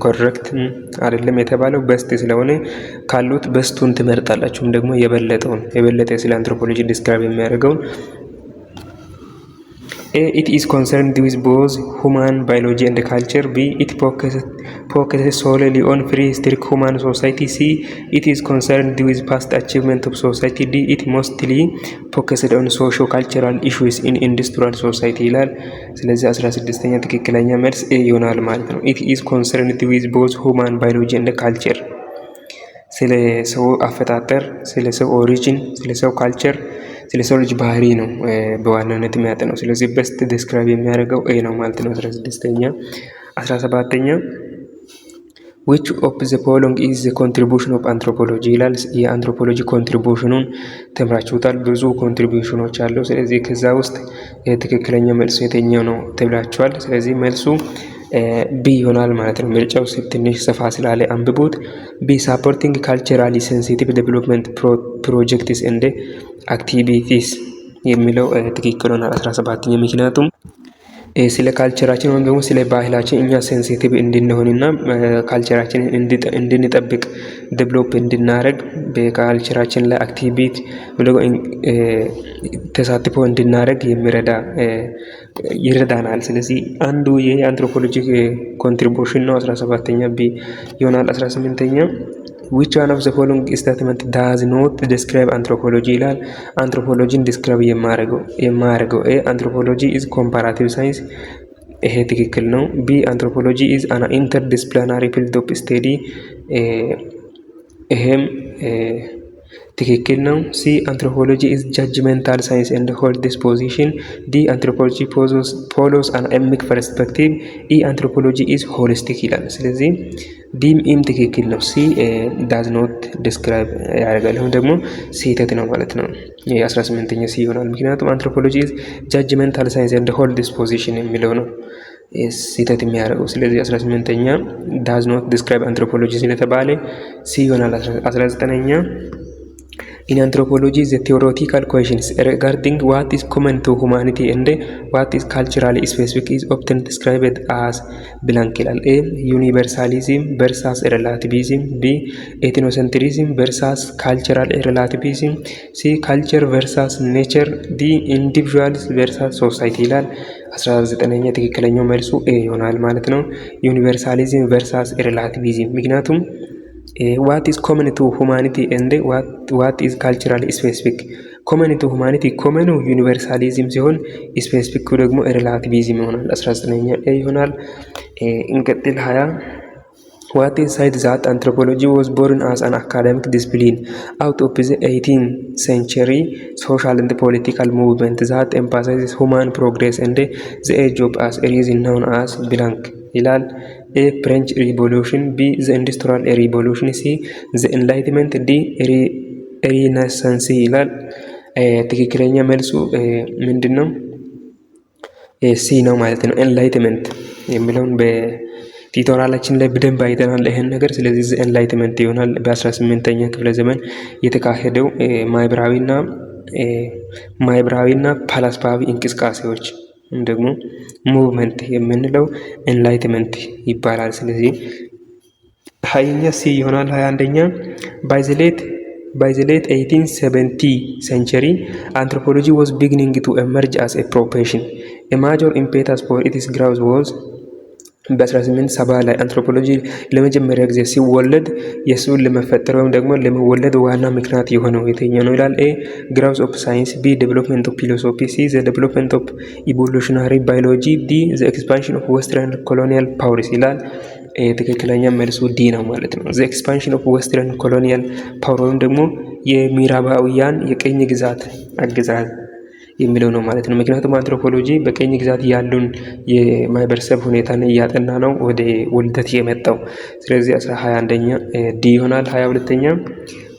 S1: ኮሬክት አይደለም የተባለው በስት ስለሆነ ካሉት በስቱን ትመርጣላችሁም ደግሞ የበለጠ ስለ አንትሮፖሎጂ ዲስክራይብ የሚያደርገውን A, it is concerned with both human biology and culture. B, it focuses solely on prehistoric human society. C, it is concerned with past achievement of society. D, it mostly focused on socio-cultural issues in industrial society ይላል። ስለዚህ 16ኛ ትክክለኛ መልስ ኤ ይሆናል ማለት ነው። it is concerned with both human biology and culture ስለ ሰው አፈጣጠር፣ ስለ ሰው ኦሪጂን፣ ስለ ሰው ካልቸር፣ ስለ ሰው ልጅ ባህሪ ነው በዋናነት የሚያጠናው። ስለዚህ በስት ዲስክራይብ የሚያደርገው ኤ ነው ማለት ነው። 16ኛ 17ኛ which of the following is the contribution of anthropology ይላል። የአንትሮፖሎጂ ኮንትሪቢዩሽኑን ተምራችሁታል። ብዙ ኮንትሪቢዩሽኖች አሉ። ስለዚህ ከዛ ውስጥ ትክክለኛ መልሱ የትኛው ነው ተብላችኋል። ስለዚህ መልሱ ቢ ይሆናል ማለት ነው። ምርጫው ትንሽ ሰፋ ስላለ አንብቡት። ቢ ሳፖርቲንግ ካልቸራሊ ሴንሲቲቭ ዴቨሎፕመንት ፕሮጀክትስ እንደ አክቲቪቲስ የሚለው ትክክል ሆናል 17ኛ። ምክንያቱም ስለ ካልቸራችን ወይም ደግሞ ስለ ባህላችን እኛ ሴንሲቲቭ እንድንሆንና ካልቸራችንን እንድንጠብቅ ዴቨሎፕ እንድናደርግ በካልቸራችን ላይ አክቲቪቲ ተሳትፎ እንድናደርግ ይረዳናል። ስለዚህ አንዱ የአንትሮፖሎጂ ኮንትሪቢዩሽን ነው። 17ኛ ቢ ይሆናል። 18ኛ which one of the following statement does not describe anthropology ይላል። አንትሮፖሎጂን ዲስክራይብ የማያደርገው ኤ አንትሮፖሎጂ is comparative science ይሄ ትክክል ነው። ቢ አንትሮፖሎጂ is an interdisciplinary field of study ይሄም ትክክል ነው። ሲ አንትሮፖሎጂ is judgmental science and hold this position። ዲ አንትሮፖሎጂ follows an ethnic perspective። ኢ አንትሮፖሎጂ is holistic ይላል። ስለዚህ ዲም ኢም ትክክል ነው። ሲ does not describe ያደርጋል። አሁን ደግሞ ስህተት ነው ማለት ነው። የ18ኛ ሲ ይሆናል። ምክንያቱም አንትሮፖሎጂ is judgmental science and hold this position የሚለው ነው ስህተት የሚያደርገው። ስለዚህ 18ኛ does not describe anthropology ስለተባለ ሲ ይሆናል። 19ኛ in anthropology the theoretical questions regarding what is common to humanity and what is culturally specific is often described as blank ይላል። ኤ universalism versus relativism። ቢ ethnocentrism versus cultural relativism። ሲ culture versus nature። ዲ individuals versus society ይላል። 19ኛ ትክክለኛው መልሱ ኤ ይሆናል ማለት ነው። universalism versus relativism ምክንያቱም what is common to humanity and what is culturally specific common to humanity common universalism ሲሆን specific ደግሞ relativism ይሆናል። 19ኛ ኤ ይሆናል። እንቀጥል 20 what is said that anthropology was born as an academic discipline out of the 18th century social and political movement that emphasizes human progress and the age of as a reason known as blank ይላል። ኤ ፍሬንች ሪቮሉሽን፣ ቢ ዘ ኢንዱስትሪያል ሪቮሉሽን፣ ሲ ዘ ኢንላይትመንት፣ ዲ ሪነሳንስ ይላል። ትክክለኛ መልሱ ምንድን ነው? ሲ ነው ማለት ነው። ኤንላይትመንት የሚለውን በቲቶራላችን ላይ በደንብ አይተናል ይህን ነገር። ስለዚህ ዘ ኤንላይትመንት ይሆናል። በ18ኛ ክፍለ ዘመን የተካሄደው ማህበራዊና ፓላስፓዊ እንቅስቃሴዎች ደግሞ ሙቭመንት የምንለው ኤንላይትመንት ይባላል። ስለዚህ 20ኛ ሲ ይሆናል። 21ኛ by the late 1870 century, anthropology was beginning to emerge as a profession. A major impetus for its growth was በ1870 ላይ አንትሮፖሎጂ ለመጀመሪያ ጊዜ ሲወለድ የሰውን ለመፈጠር ወይም ደግሞ ለመወለድ ዋና ምክንያት የሆነው የትኛው ነው ይላል። ኤ ግሮውዝ ኦፍ ሳይንስ፣ ቢ ዴቨሎፕመንት ኦፍ ፊሎሶፊ፣ ሲ ዘ ዴቨሎፕመንት ኦፍ ኢቮሉሽናሪ ባዮሎጂ፣ ዲ ዘ ኤክስፓንሽን ኦፍ ዌስተርን ኮሎኒያል ፓወርስ ይላል። ትክክለኛ መልሱ ዲ ነው ማለት ነው። ዘ ኤክስፓንሽን ኦፍ ዌስተርን ኮሎኒያል ፓወር ወይም ደግሞ የምዕራባውያን የቅኝ ግዛት አገዛዝ የሚለው ነው ማለት ነው። ምክንያቱም አንትሮፖሎጂ በቅኝ ግዛት ያሉን የማህበረሰብ ሁኔታን እያጠና ነው ወደ ውልደት የመጣው። ስለዚህ 21ኛ ዲ ይሆናል። 22ኛ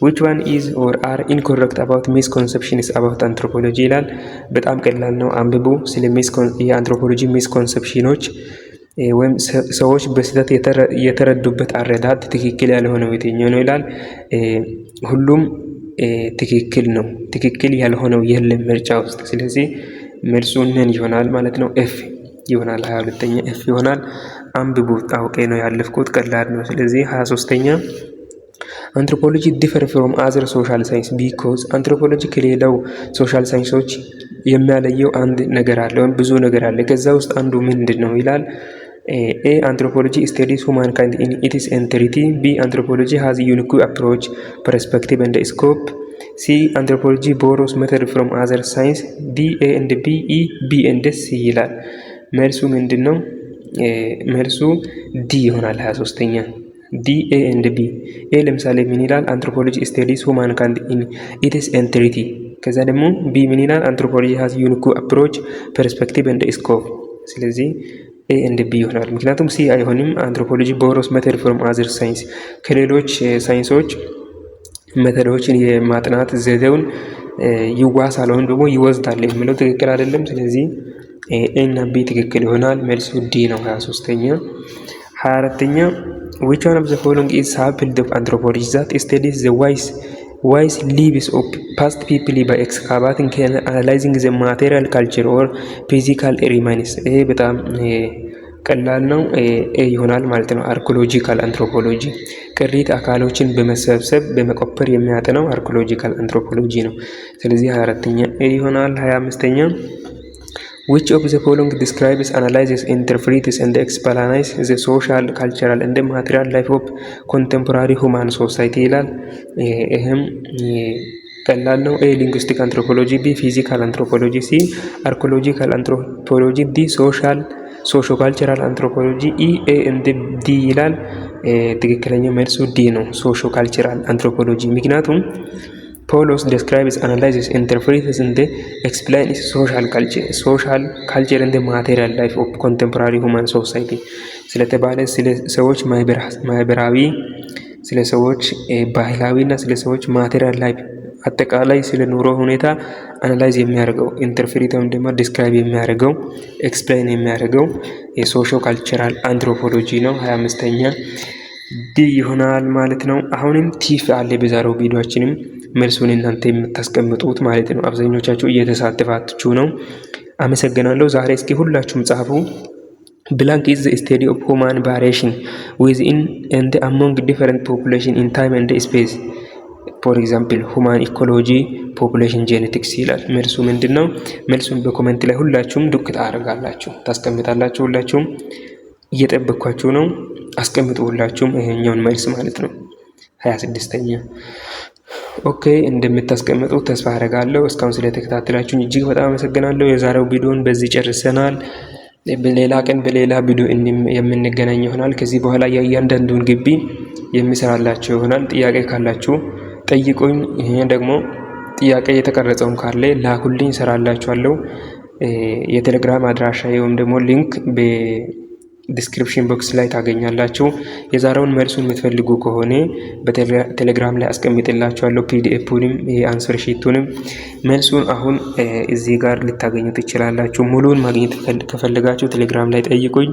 S1: which one is or are incorrect about misconceptions about anthropology ይላል። በጣም ቀላል ነው፣ አንብቡ። ስለ የአንትሮፖሎጂ ሚስኮንሰፕሽኖች ወይም ሰዎች በስህተት የተረዱበት አረዳድ ትክክል ያልሆነው የትኛው ነው ይላል። ሁሉም ትክክል ነው፣ ትክክል ያልሆነው የለም ምርጫ ውስጥ። ስለዚህ መልሱ ነን ይሆናል ማለት ነው። ኤፍ ይሆናል። 22ኛ ኤፍ ይሆናል። አንብቡት። አውቄ ነው ያለፍኩት፣ ቀላል ነው። ስለዚህ 23ኛ አንትሮፖሎጂ ዲፈር ፍሮም አዘር ሶሻል ሳይንስ ቢኮዝ አንትሮፖሎጂ ከሌላው ሶሻል ሳይንሶች የሚያለየው አንድ ነገር አለ ወይም ብዙ ነገር አለ። ከዛ ውስጥ አንዱ ምንድን ነው ይላል። ኤ አንትሮፖሎጂ ስቴዲስ ሁማንካይንድ ኢን ኢትስ ኤንቲሪቲ፣ ቢ አንትሮፖሎጂ ሃዝ ዩኒክ አፕሮች ፐርስፔክቲቭ ኤንድ ስኮፕ፣ ሲ አንትሮፖሎጂ ቦሮስ ሜተድ ፍሮም አዘር ሳይንስ፣ ዲ ኤ ኤንድ ቢ፣ ኢ ቢ ኤንድ ሲ ይላል። መልሱ ምንድን ነው? መልሱ ዲ ይሆናል። 23ኛ ዲ ኤ ኤንድ ቢ። ኤ ለምሳሌ ምን ይላል? አንትሮፖሎጂ ስቴዲስ ሁማንካይንድ ኢን ኢትስ ኤንቲሪቲ። ከዛ ደግሞ ቢ ምን ይላል? አንትሮፖሎጂ ሃዝ ዩኒክ አፕሮች ፐርስፔክቲቭ ኤንድ ስኮፕ። ስለዚህ ኤ ኤንድ ቢ ይሆናል። ምክንያቱም ሲ አይሆንም። አንትሮፖሎጂ ቦሮስ ሜተድ ፍሮም አዘር ሳይንስ ከሌሎች ሳይንሶች ሜተዶችን የማጥናት ዘዴውን ይዋሳል ወይም ደግሞ ይወስዳል የሚለው ትክክል አይደለም። ስለዚህ ኤ እና ቢ ትክክል ይሆናል። መልሱ ዲ ነው። 23ኛ 24ኛ which one of the following is sampled of anthropology that studies the wise lives of past people by excavating and analyzing the material culture or physical remains? ይሄ በጣም ቀላል ነው። ኤ ይሆናል ማለት ነው። አርኪኦሎጂካል አንትሮፖሎጂ ቅሪት አካሎችን በመሰብሰብ በመቆፈር የሚያጠናው አርኪኦሎጂካል አንትሮፖሎጂ ነው። ስለዚህ 24ኛ ኤ ይሆናል። 25ኛ which of the following describes, analyzes, interprets and explains the social, cultural and material life of contemporary human society ይላል። ይህም ቀላል ነው። ኤ ሊንጉስቲክ አንትሮፖሎጂ፣ ቢ ፊዚካል አንትሮፖሎጂ፣ ሲ አርኪኦሎጂካል አንትሮፖሎጂ፣ ዲ ሶሾ ካልቸራል አንትሮፖሎጂ፣ ኢ ኤ ኤንድ ዲ ይላል። ትክክለኛ መልሱ ዲ ነው፣ ሶሾ ካልቸራል አንትሮፖሎጂ። ምክንያቱም ፖሎስ describes, analyzes, interprets and explains social culture and material life of contemporary human society ስለተባለ ስለ ሰዎች ማህበራዊ፣ ስለ ሰዎች ባህላዊ እና ስለ ሰዎች ማቴሪያል ላይፍ አጠቃላይ ስለ ኑሮ ሁኔታ አናላይዝ የሚያደርገው ኢንተርፕሬት ወይም ደግሞ ዲስክራይብ የሚያደርገው ኤክስፕሌን የሚያደርገው የሶሾ ካልቸራል አንትሮፖሎጂ ነው። 25ኛ ዲ ይሆናል ማለት ነው። አሁንም ቲፍ አለ በዛሬው ቪዲዮአችንም መልሱን እናንተ የምታስቀምጡት ማለት ነው። አብዛኞቻችሁ እየተሳተፋችሁ ነው። አመሰግናለሁ። ዛሬ እስኪ ሁላችሁም ጻፉ። Blank is the study of human variation within and among different population in time and space. For example, human ecology, population genetics ይላል። መልሱ ምንድነው? መልሱን በኮሜንት ላይ ሁላችሁም ዱቅ ታደርጋላችሁ፣ ታስቀምጣላችሁ። ሁላችሁም እየጠበቅኳችሁ ነው። አስቀምጡ ሁላችሁም ይሄኛውን መልስ ማለት ነው። 26ኛ ኦኬ፣ እንደምታስቀምጡ ተስፋ አደርጋለሁ። እስካሁን ስለተከታተላችሁኝ እጅግ በጣም አመሰግናለሁ። የዛሬው ቪዲዮን በዚህ ጨርሰናል። በሌላ ቀን በሌላ ቪዲዮ የምንገናኝ ይሆናል። ከዚህ በኋላ የእያንዳንዱን ግቢ የሚሰራላችሁ ይሆናል። ጥያቄ ካላችሁ ጠይቁኝ። ይሄ ደግሞ ጥያቄ የተቀረጸውን ካለ ላኩልኝ፣ ሰራላችኋለሁ። የቴሌግራም አድራሻ ወይም ደግሞ ሊንክ ዲስክሪፕሽን ቦክስ ላይ ታገኛላችሁ። የዛሬውን መልሱን የምትፈልጉ ከሆነ በቴሌግራም ላይ አስቀምጥላችኋለሁ። ፒዲኤፉንም የአንሰር ሺቱንም መልሱን አሁን እዚህ ጋር ልታገኙ ትችላላችሁ። ሙሉውን ማግኘት ከፈለጋችሁ ቴሌግራም ላይ ጠይቁኝ።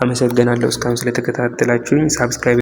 S1: አመሰግናለሁ እስካሁን ስለተከታተላችሁኝ። ሳብስክራይብ